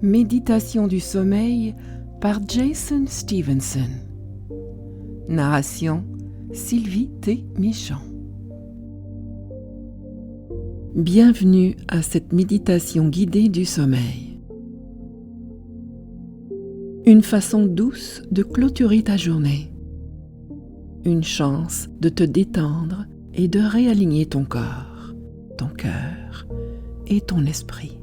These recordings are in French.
Méditation du sommeil par Jason Stevenson. Narration Sylvie T. Michon. Bienvenue à cette méditation guidée du sommeil. Une façon douce de clôturer ta journée. Une chance de te détendre et de réaligner ton corps, ton cœur et ton esprit.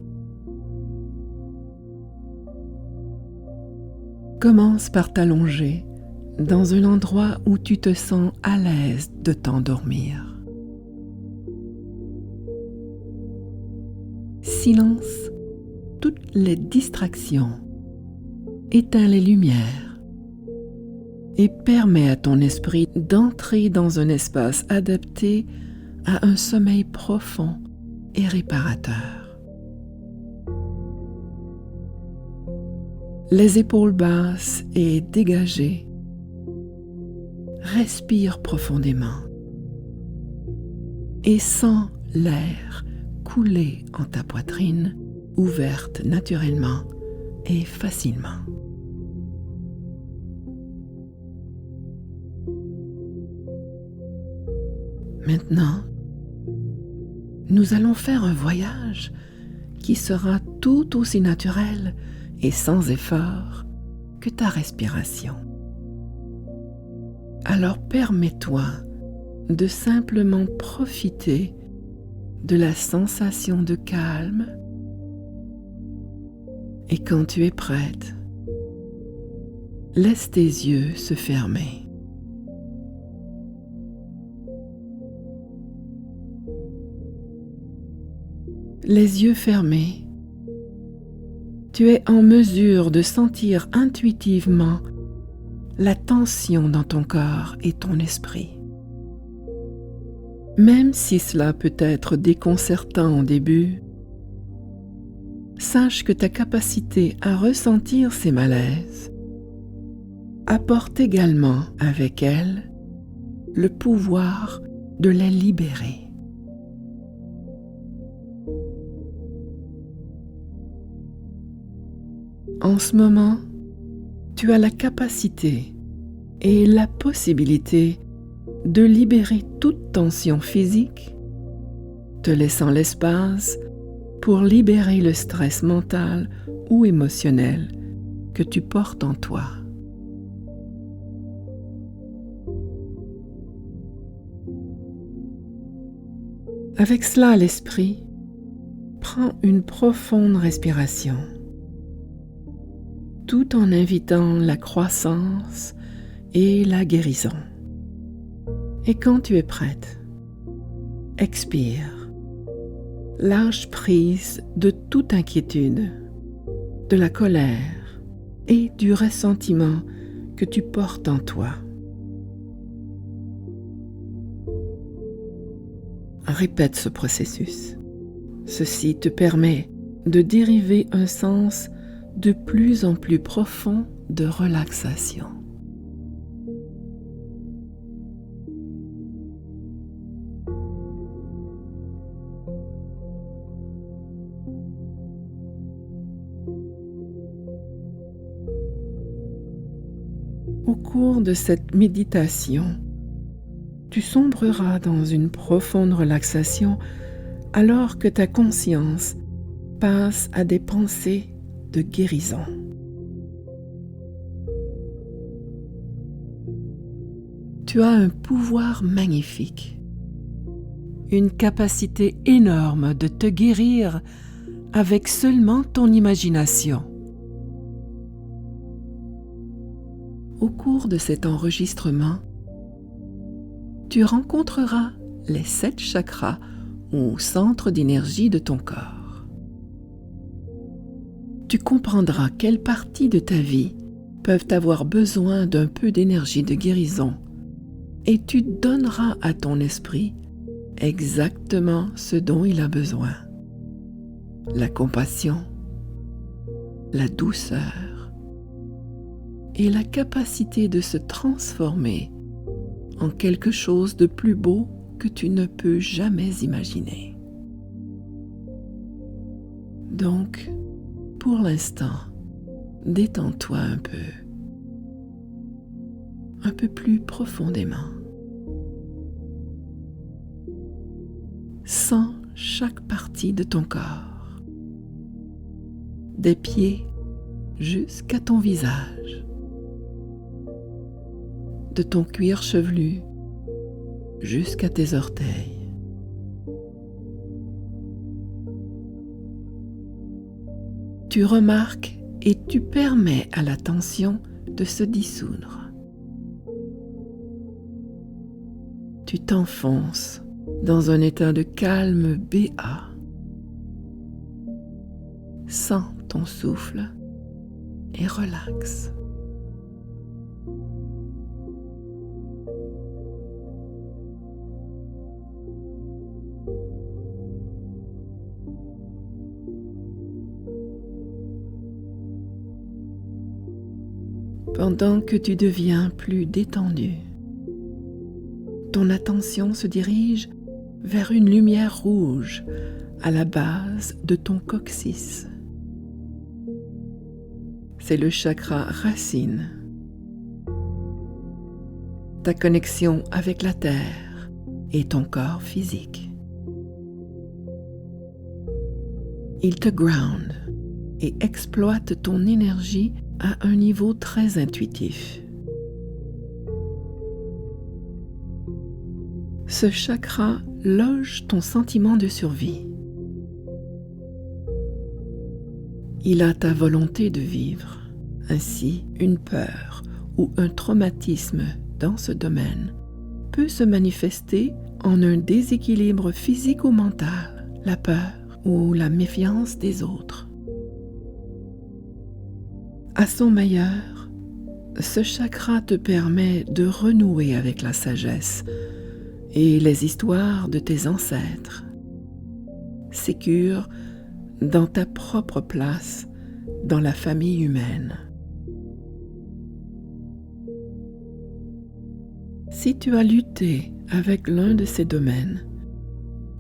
Commence par t'allonger dans un endroit où tu te sens à l'aise de t'endormir. Silence toutes les distractions, éteins les lumières et permets à ton esprit d'entrer dans un espace adapté à un sommeil profond et réparateur. Les épaules basses et dégagées. Respire profondément et sens l'air couler en ta poitrine, ouverte naturellement et facilement. Maintenant, nous allons faire un voyage qui sera tout aussi naturel et sans effort que ta respiration. Alors permets-toi de simplement profiter de la sensation de calme et quand tu es prête, laisse tes yeux se fermer. Les yeux fermés, tu es en mesure de sentir intuitivement la tension dans ton corps et ton esprit. Même si cela peut être déconcertant au début, sache que ta capacité à ressentir ces malaises apporte également avec elle le pouvoir de les libérer. En ce moment, tu as la capacité et la possibilité de libérer toute tension physique, te laissant l'espace pour libérer le stress mental ou émotionnel que tu portes en toi. Avec cela à l'esprit, prends une profonde respiration, tout en invitant la croissance et la guérison. Et quand tu es prête, expire. Lâche prise de toute inquiétude, de la colère et du ressentiment que tu portes en toi. Répète ce processus. Ceci te permet de dériver un sens de plus en plus profond de relaxation. Au cours de cette méditation, tu sombreras dans une profonde relaxation alors que ta conscience passe à des pensées de guérison. Tu as un pouvoir magnifique, une capacité énorme de te guérir avec seulement ton imagination. Au cours de cet enregistrement, tu rencontreras les 7 chakras ou centres d'énergie de ton corps. Tu comprendras quelles parties de ta vie peuvent avoir besoin d'un peu d'énergie de guérison et tu donneras à ton esprit exactement ce dont il a besoin. La compassion, la douceur et la capacité de se transformer en quelque chose de plus beau que tu ne peux jamais imaginer. Donc, pour l'instant, détends-toi un peu plus profondément. Sens chaque partie de ton corps, des pieds jusqu'à ton visage, de ton cuir chevelu jusqu'à tes orteils. Tu remarques et tu permets à la tension de se dissoudre. Tu t'enfonces dans un état de calme béat. Sens ton souffle et relaxe. Pendant que tu deviens plus détendu, ton attention se dirige vers une lumière rouge à la base de ton coccyx. C'est le chakra racine, ta connexion avec la terre et ton corps physique. Il te ground et exploite ton énergie à un niveau très intuitif. Ce chakra loge ton sentiment de survie. Il a ta volonté de vivre. Ainsi, une peur ou un traumatisme dans ce domaine peut se manifester en un déséquilibre physique ou mental, la peur ou la méfiance des autres. À son meilleur, ce chakra te permet de renouer avec la sagesse et les histoires de tes ancêtres, sécure dans ta propre place dans la famille humaine. Si tu as lutté avec l'un de ces domaines,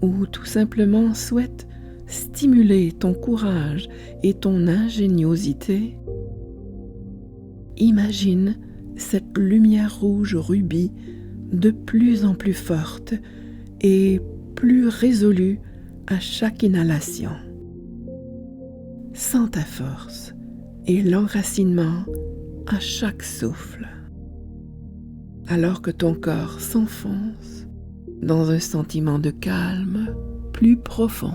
ou tout simplement souhaites stimuler ton courage et ton ingéniosité, imagine cette lumière rouge rubis de plus en plus forte et plus résolue à chaque inhalation. Sens ta force et l'enracinement à chaque souffle, alors que ton corps s'enfonce dans un sentiment de calme plus profond.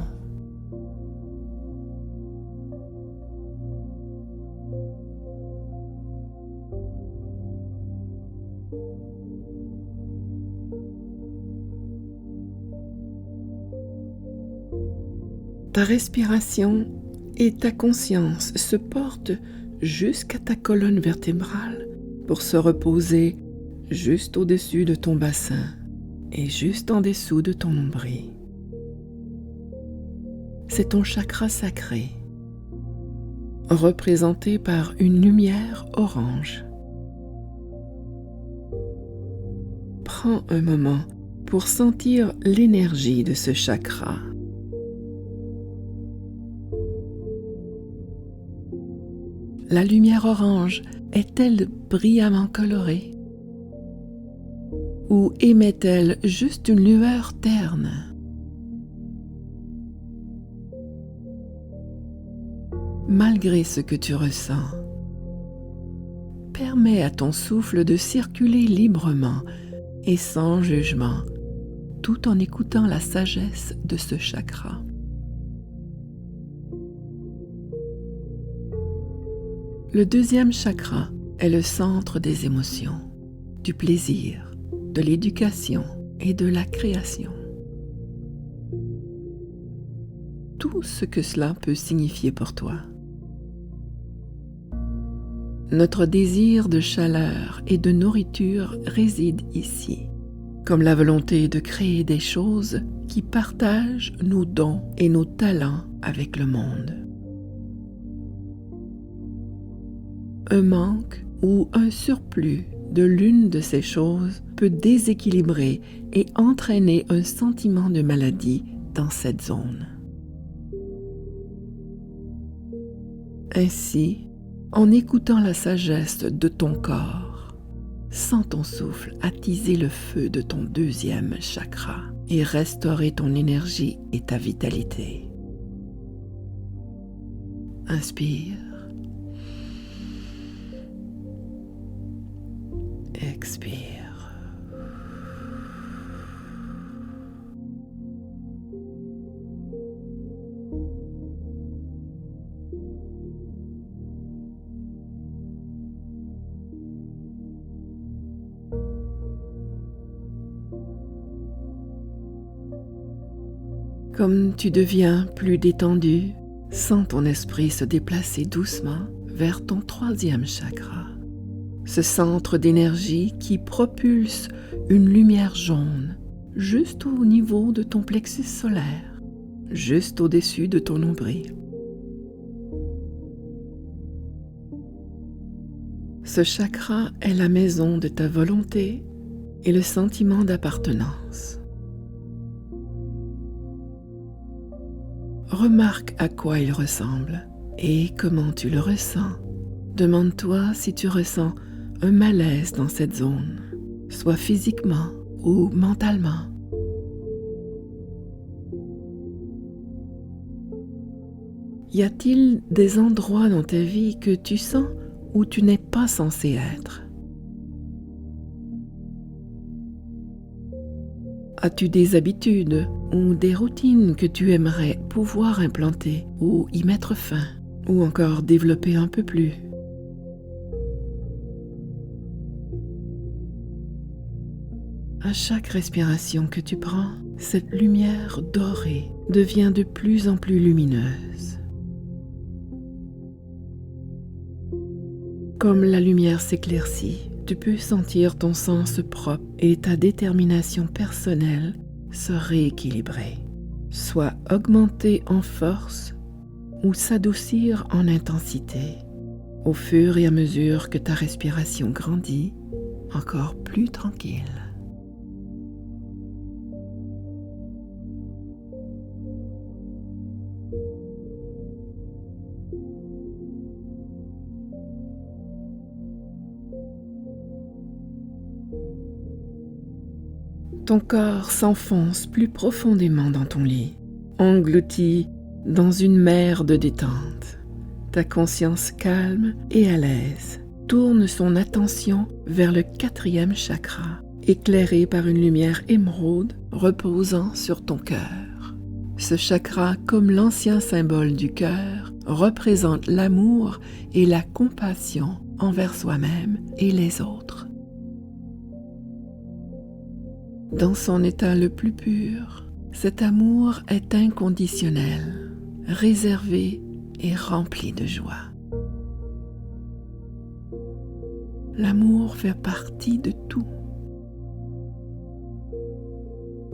Ta respiration et ta conscience se portent jusqu'à ta colonne vertébrale pour se reposer juste au-dessus de ton bassin et juste en dessous de ton nombril. C'est ton chakra sacré, représenté par une lumière orange. Prends un moment pour sentir l'énergie de ce chakra. La lumière orange est-elle brillamment colorée? Ou émet-elle juste une lueur terne? Malgré ce que tu ressens, permets à ton souffle de circuler librement et sans jugement, tout en écoutant la sagesse de ce chakra. Le deuxième chakra est le centre des émotions, du plaisir, de l'éducation et de la création. Tout ce que cela peut signifier pour toi. Notre désir de chaleur et de nourriture réside ici, comme la volonté de créer des choses qui partagent nos dons et nos talents avec le monde. Un manque ou un surplus de l'une de ces choses peut déséquilibrer et entraîner un sentiment de maladie dans cette zone. Ainsi, en écoutant la sagesse de ton corps, sens ton souffle attiser le feu de ton deuxième chakra et restaurer ton énergie et ta vitalité. Inspire. Expire. Comme tu deviens plus détendu, sens ton esprit se déplacer doucement vers ton troisième chakra. Ce centre d'énergie qui propulse une lumière jaune juste au niveau de ton plexus solaire, juste au-dessus de ton nombril. Ce chakra est la maison de ta volonté et le sentiment d'appartenance. Remarque à quoi il ressemble et comment tu le ressens. Demande-toi si tu ressens un malaise dans cette zone, soit physiquement ou mentalement. Y a-t-il des endroits dans ta vie que tu sens où tu n'es pas censé être? As-tu des habitudes ou des routines que tu aimerais pouvoir implanter ou y mettre fin, ou encore développer un peu plus? À chaque respiration que tu prends, cette lumière dorée devient de plus en plus lumineuse. Comme la lumière s'éclaircit, tu peux sentir ton sens propre et ta détermination personnelle se rééquilibrer, soit augmenter en force ou s'adoucir en intensité, au fur et à mesure que ta respiration grandit, encore plus tranquille. Ton corps s'enfonce plus profondément dans ton lit, englouti dans une mer de détente. Ta conscience calme et à l'aise tourne son attention vers le quatrième chakra, éclairé par une lumière émeraude reposant sur ton cœur. Ce chakra, comme l'ancien symbole du cœur, représente l'amour et la compassion envers soi-même et les autres. Dans son état le plus pur, cet amour est inconditionnel, réservé et rempli de joie. L'amour fait partie de tout.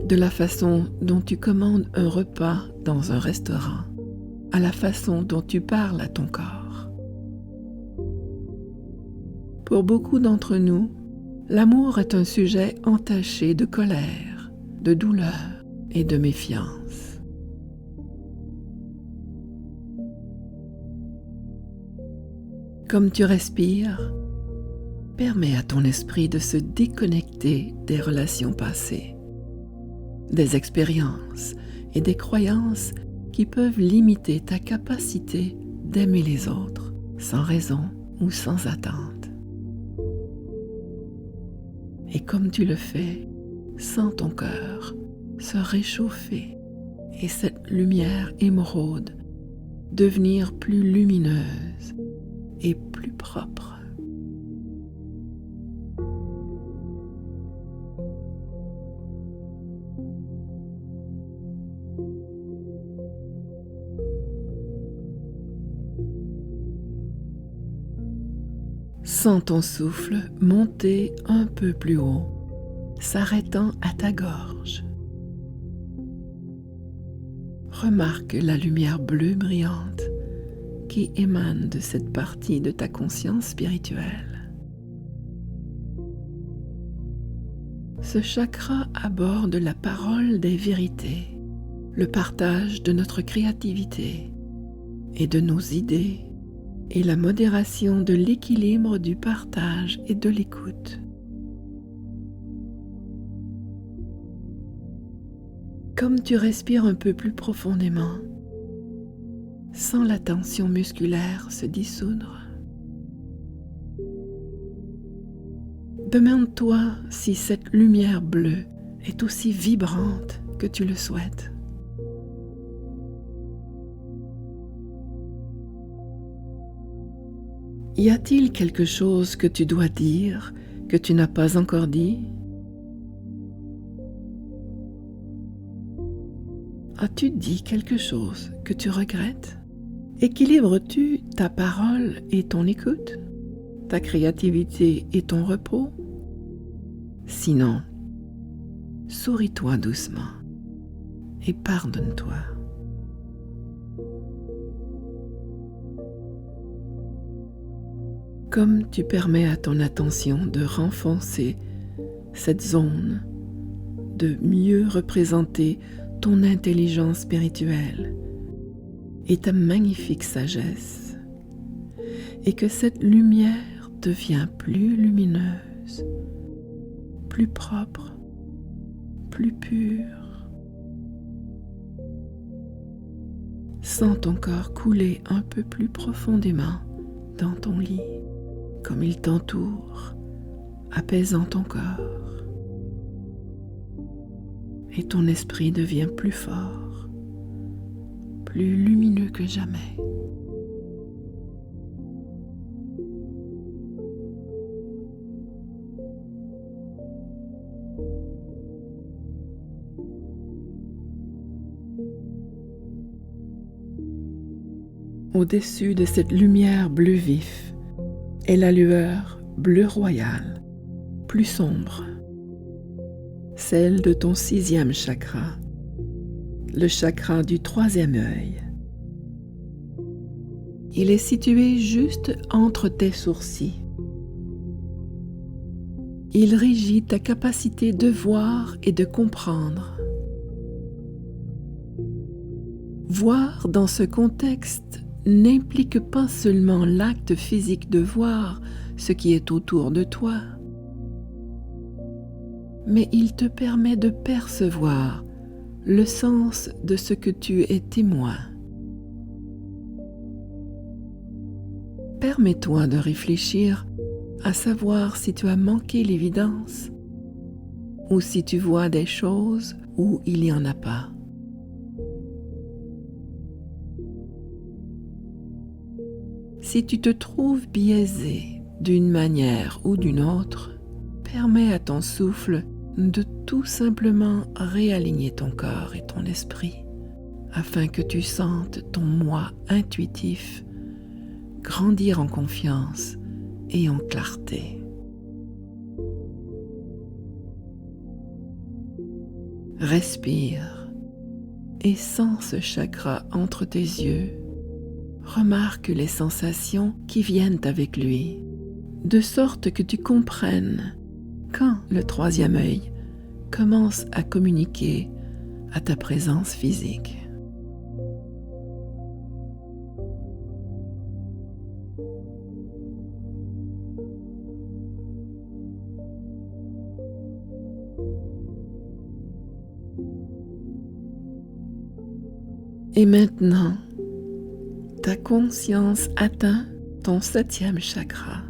De la façon dont tu commandes un repas dans un restaurant, à la façon dont tu parles à ton corps. Pour beaucoup d'entre nous, l'amour est un sujet entaché de colère, de douleur et de méfiance. Comme tu respires, permets à ton esprit de se déconnecter des relations passées, des expériences et des croyances qui peuvent limiter ta capacité d'aimer les autres sans raison ou sans attente. Et comme tu le fais, sens ton cœur se réchauffer et cette lumière émeraude devenir plus lumineuse et plus propre. Sens ton souffle monter un peu plus haut, s'arrêtant à ta gorge. Remarque la lumière bleue brillante qui émane de cette partie de ta conscience spirituelle. Ce chakra aborde la parole des vérités, le partage de notre créativité et de nos idées et la modération de l'équilibre du partage et de l'écoute. Comme tu respires un peu plus profondément, sens la tension musculaire se dissoudre. Demande-toi si cette lumière bleue est aussi vibrante que tu le souhaites. Y a-t-il quelque chose que tu dois dire, que tu n'as pas encore dit? As-tu dit quelque chose que tu regrettes? Équilibres-tu ta parole et ton écoute, ta créativité et ton repos? Sinon, souris-toi doucement et pardonne-toi. Comme tu permets à ton attention de renforcer cette zone, de mieux représenter ton intelligence spirituelle et ta magnifique sagesse, et que cette lumière devient plus lumineuse, plus propre, plus pure. Sens ton corps couler un peu plus profondément dans ton lit, comme il t'entoure, apaisant ton corps. Et ton esprit devient plus fort, plus lumineux que jamais. Au-dessus de cette lumière bleu vif est la lueur bleu royal, plus sombre, celle de ton 6e chakra, le chakra du 3e œil. Il est situé juste entre tes sourcils. Il régit ta capacité de voir et de comprendre. Voir dans ce contexte n'implique pas seulement l'acte physique de voir ce qui est autour de toi, mais il te permet de percevoir le sens de ce que tu es témoin. Permets-toi de réfléchir à savoir si tu as manqué l'évidence ou si tu vois des choses où il n'y en a pas. Si tu te trouves biaisé d'une manière ou d'une autre, permets à ton souffle de tout simplement réaligner ton corps et ton esprit afin que tu sentes ton moi intuitif grandir en confiance et en clarté. Respire et sens ce chakra entre tes yeux. Remarque les sensations qui viennent avec lui, de sorte que tu comprennes quand le 3e œil commence à communiquer à ta présence physique. Et maintenant, ta conscience atteint ton 7e chakra,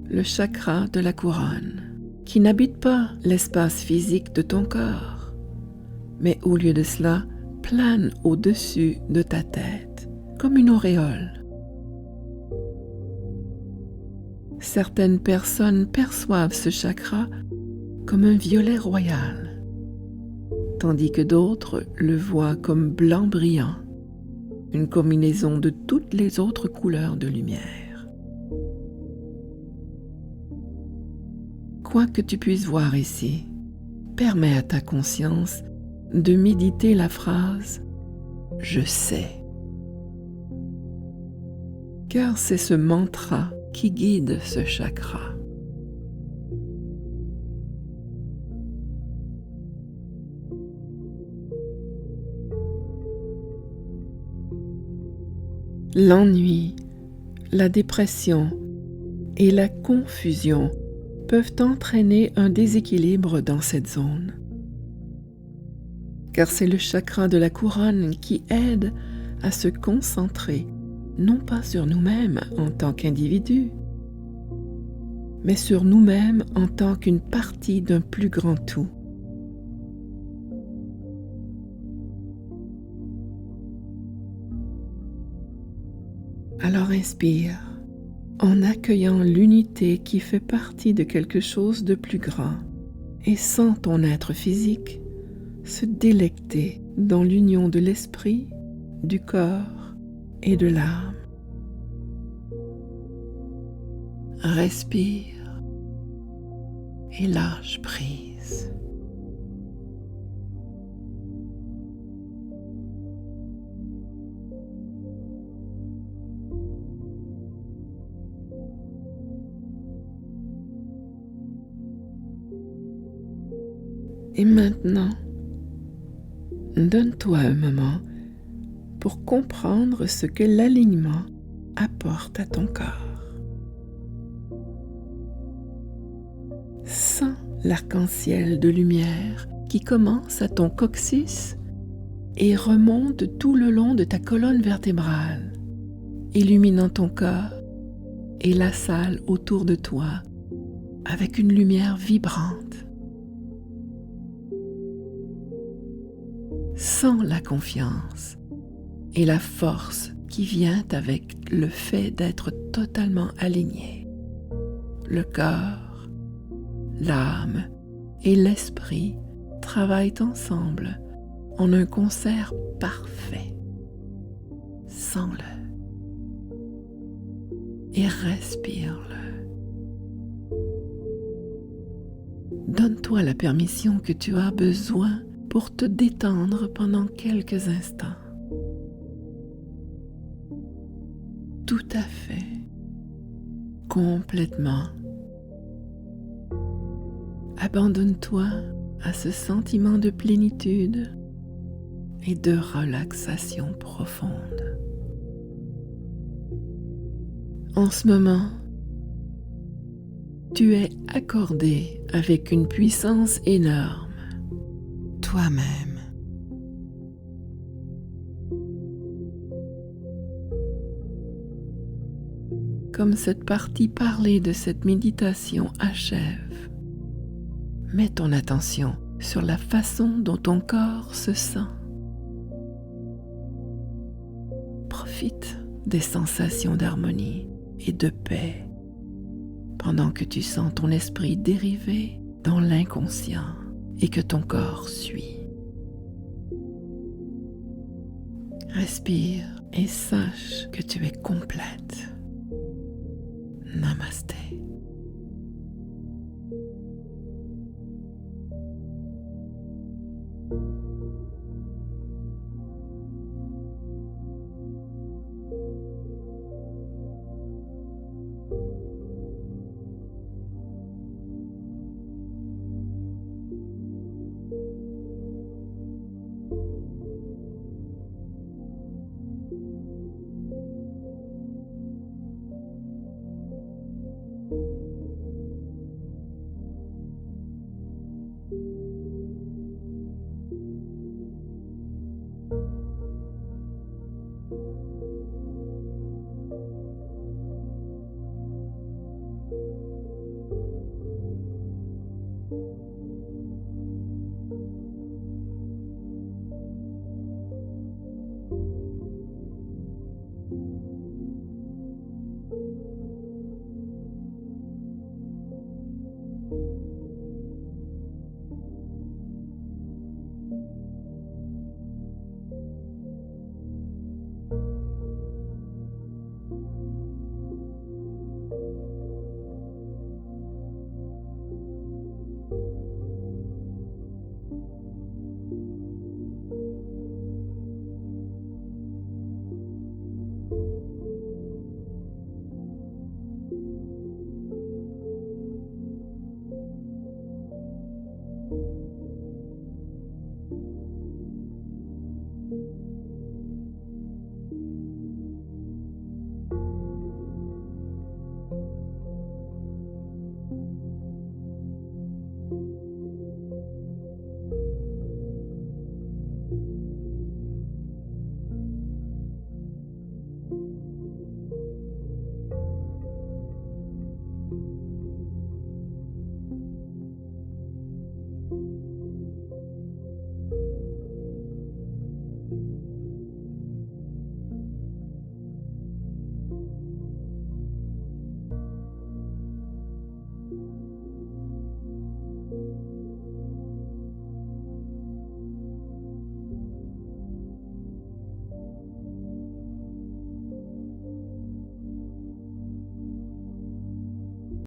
le chakra de la couronne, qui n'habite pas l'espace physique de ton corps, mais au lieu de cela, plane au-dessus de ta tête, comme une auréole. Certaines personnes perçoivent ce chakra comme un violet royal, tandis que d'autres le voient comme blanc brillant, une combinaison de toutes les autres couleurs de lumière. Quoi que tu puisses voir ici, permets à ta conscience de méditer la phrase « Je sais », car c'est ce mantra qui guide ce chakra. L'ennui La dépression et la confusion peuvent entraîner un déséquilibre dans cette zone. Car c'est le chakra de la couronne qui aide à se concentrer non pas sur nous-mêmes en tant qu'individus, mais sur nous-mêmes en tant qu'une partie d'un plus grand tout. Alors inspire en accueillant l'unité qui fait partie de quelque chose de plus grand et sens ton être physique se délecter dans l'union de l'esprit, du corps et de l'âme. Respire et lâche prise. Et maintenant, donne-toi un moment pour comprendre ce que l'alignement apporte à ton corps. Sens l'arc-en-ciel de lumière qui commence à ton coccyx et remonte tout le long de ta colonne vertébrale, illuminant ton corps et la salle autour de toi avec une lumière vibrante. Sens la confiance et la force qui vient avec le fait d'être totalement aligné. Le corps, l'âme et l'esprit travaillent ensemble en un concert parfait. Sens-le et respire-le. Donne-toi la permission que tu as besoin pour te détendre pendant quelques instants. Tout à fait, complètement. Abandonne-toi à ce sentiment de plénitude et de relaxation profonde. En ce moment, tu es accordé avec une puissance énorme, toi-même. Comme cette partie parlée de cette méditation achève, mets ton attention sur la façon dont ton corps se sent. Profite des sensations d'harmonie et de paix pendant que tu sens ton esprit dériver dans l'inconscient et que ton corps suit. Respire et sache que tu es complète. Namasté.